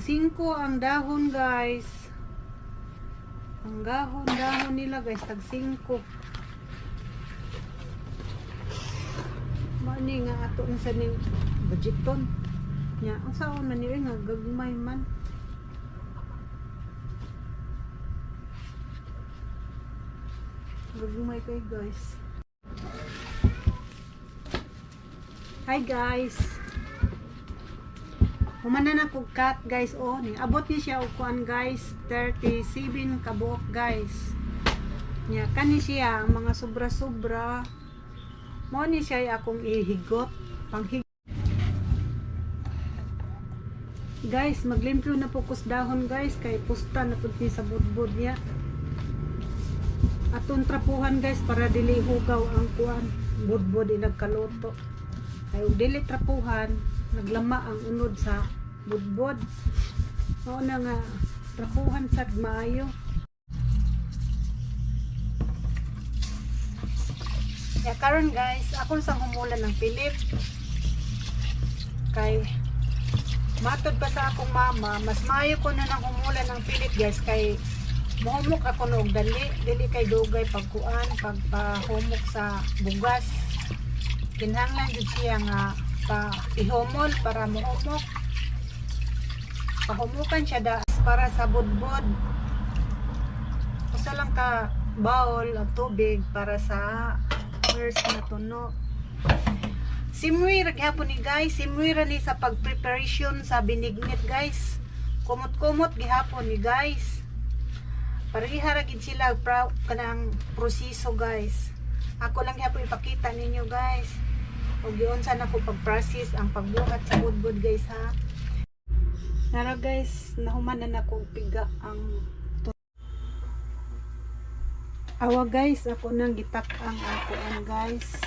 5 ang dahon guys. Ang dahon nila guys, tag 5. Mani nga ato na sa ning budgeton. Nya, ang saon man nila nga gagmay man. Gagmay kay guys. Hi guys. Humana na kog cut guys, oh ni abot ni siya og kuan guys 37 kabuok guys. Nya kani siya ang mga sobra-sobra. Mo ni siya akong ihigot panghig. Guys, maglimpyo na pokus dahon guys kay pusta na pud ni sa budbud niya. Aton trapuhan guys para dili hugaw ang kuan budbud ilag kaluto. Kay ug dili trapuhan naglama ang unod sa budbod. Mao na nga trapuhan sad maayo. Ya karon guys, ako sang humulan ng Pilip. Kay matod pa sa akong mama, mas maayo ko na nang humulan ng Pilip guys kay mohumok ako noog dili kay dugay pagkuan pagpahumok sa bugas. Kinahanglan jud siya nga ihumol para mohumok. Pahumukan siya para sa budbod. Usa lang ka bowl of tubig para sa first na tuno. Simwira gihapon ni guys, simwira ni sa pagpreparation sa binignit guys. Kumot-kumot gihapon ni guys. Pareha ra gid sila kanang proseso guys. Ako lang gihapon ipakita ninyo guys. Og giunsa na ko pag-process ang pagbuhat sa budbod guys ha. Nara guys, nahuman na ko piga ang awa guys, ako nang gitak ang akuan guys.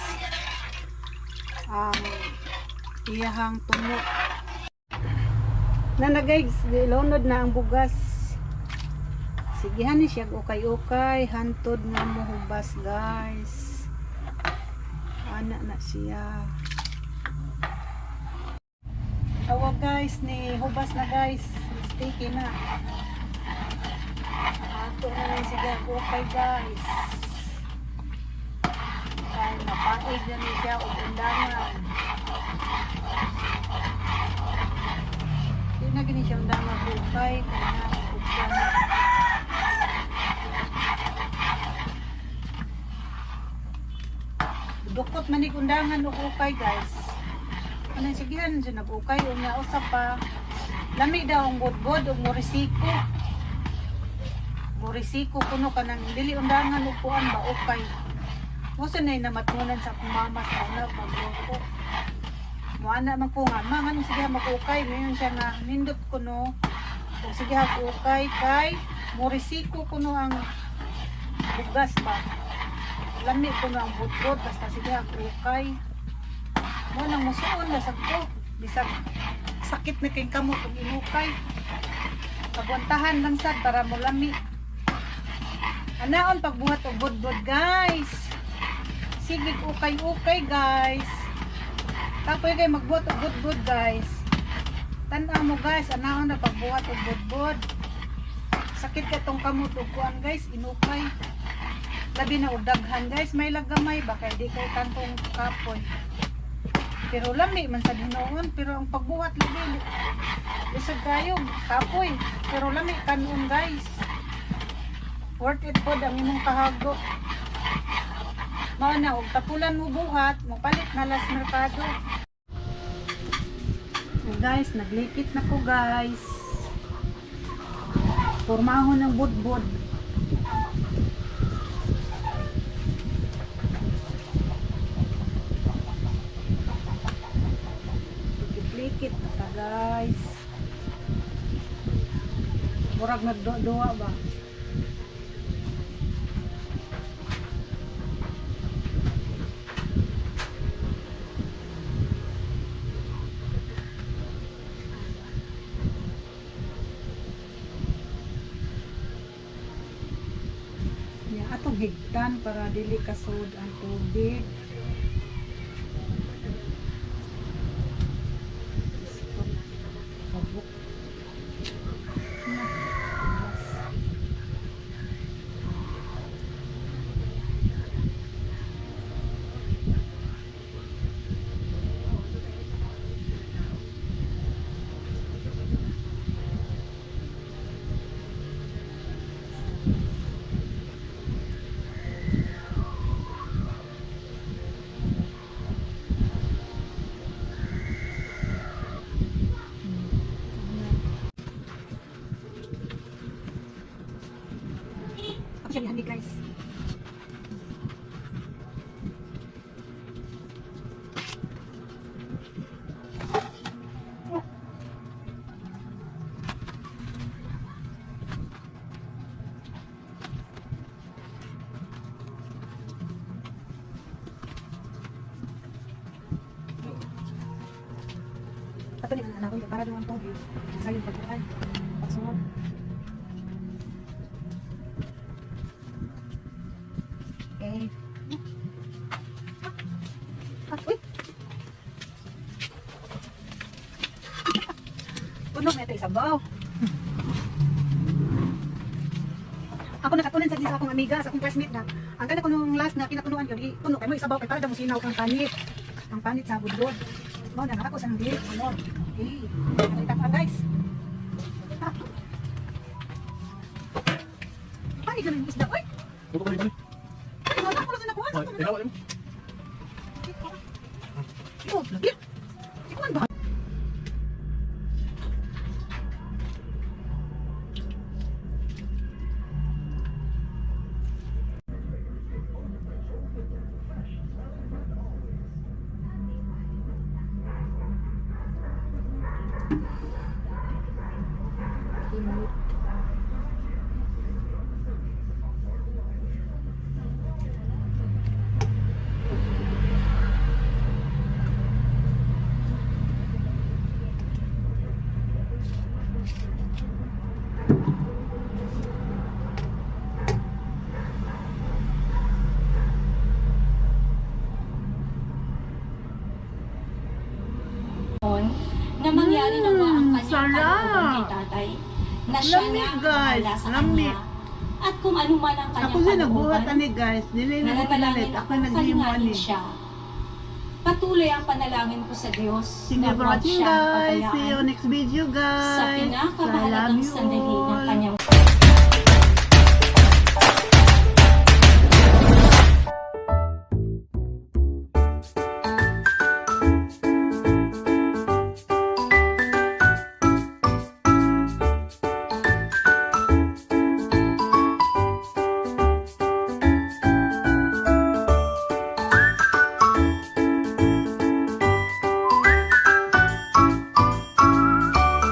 Iyahang tumo. Na guys, dilunod na ang bugas. Sigihan ni siya ukay-ukay, hantod nga mohubas guys. Ana na siya. Awa guys, ni hubas na guys. Sticky na. Ato na lang siya ukay guys. Kaya napaig na ni siya o undangan. Hindi na gini siya undangan ukay. Kaya na ukay. Dukot manig undangan o ukay guys. Anong sigihan dyan nag-ukay o nga usap pa. Lami daw ang budbod o morisiko. Morisiko kuno ka nang dili undangan o kuan ba ukay. Musa na yung namatmunan sa kumamas na una magluto. Muana man ko nga, mangan sige mag-ukay. Ngayon siya nga nindot kuno. Kung sige mag-ukay kay morisiko kuno ang bugas ba. Lami kuno ang budbod basta sige mag-ukay. Mo nang musuon na sagto bisag sakit na kay kamot ug inukay. Pagwantahan lang sad para mo lami. Anaon pagbuhat og budbod guys. Sige ukay-ukay guys. Tapoy kay magbuhat og budbod guys. Tan-aw mo guys, anaon na pagbuhat og budbod. Sakit ka tong kamot ug kuan guys, inukay. Labi na og daghan guys, may lagamay ba kay di kay tantong kapoy. Pero lami man sa dinoon, pero ang pagbuhat labi lisod kayo, kapoy. Pero lami kanon guys. Worth it po ang imong kahago. Mao na og tapulan mo buhat, mapalit na las merkado. So guys, naglikit na ko guys. Pormahon ng budbod. Likit na ka guys. Murag nagduwa ba? Ya, atong higdan para dili kasud ang tubig. Sharihan ni guys. Ito ni anak ko para doon to. Sa yung pagkuhan. Pagsunod. Okay. Uy. Puno na ito isabaw. Ako nakatunan sa isa akong amiga, sa akong classmate na. Ang kanya ko nung last na kinatunuan yun, puno kayo mo isabaw kay para daw mo sinaw ang panit. Ang panit sa budbud. Mo na ako sa nang puno. Okay. Nakita pa guys. Panit na ng isda. Uy! Buto ka rin. Wala ko lang nakuha. Ay, ilaw mo. Oh, lagi. Ikuan ba? Na mangyari nawa ang kanyang sarap. kalooban kay tatay na siya Lamig, na ang guys. bahala sa Lamig. kanya at kung ano man ang kanyang Ako siya nagbuhat kalooban ani guys. Dili na ko pinalit. nananalangin Ako ako naglimo kalinganin ani. siya. Patuloy ang panalangin ko sa Diyos Thank you for huwag watching siyang guys. See you pabayaan next video sa guys. I love pinakamahalagang you sandali ng all. kanyang